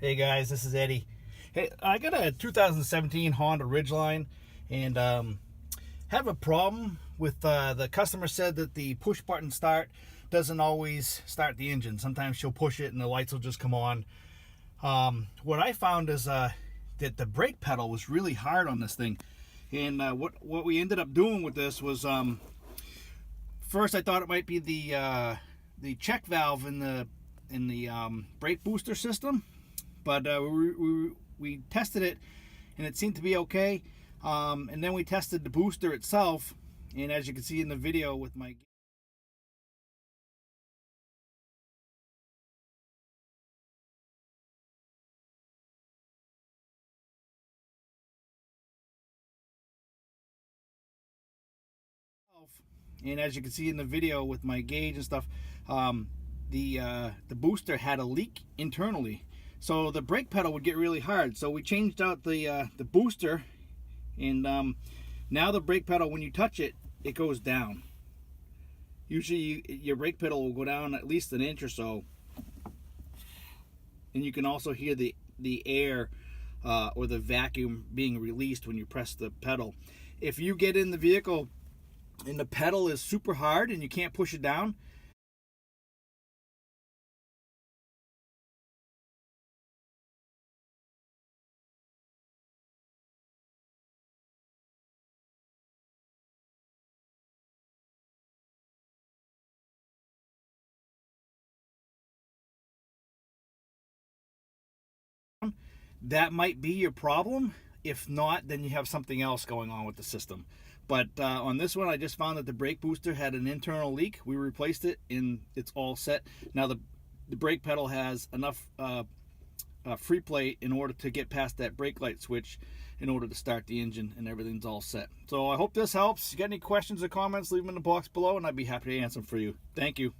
Hey guys, this is Eddie. Hey, I got a 2017 Honda Ridgeline and have a problem with the customer said that the push button start doesn't always start the engine. Sometimes she'll push it and the lights will just come on. What I found is that the brake pedal was really hard on this thing. And what we ended up doing with this was first I thought it might be the check valve in the brake booster system. But we tested it and it seemed to be okay, and then we tested the booster itself, and as you can see in the video with my gauge and stuff, the booster had a leak internally, so the brake pedal would get really hard. So we changed out the booster, and now the brake pedal, when you touch it, it goes down. Usually your brake pedal will go down at least an inch or so, and you can also hear the air or the vacuum being released when you press the pedal. If you get in the vehicle and the pedal is super hard and you can't push it down, that might be your problem. If not, then you have something else going on with the system. But on this one, I just found that the brake booster had an internal leak. We replaced it and it's all set. Now the brake pedal has enough free play in order to get past that brake light switch in order to start the engine, and everything's all set. So I hope this helps. If you got any questions or comments, leave them in the box below and I'd be happy to answer them for you. Thank you.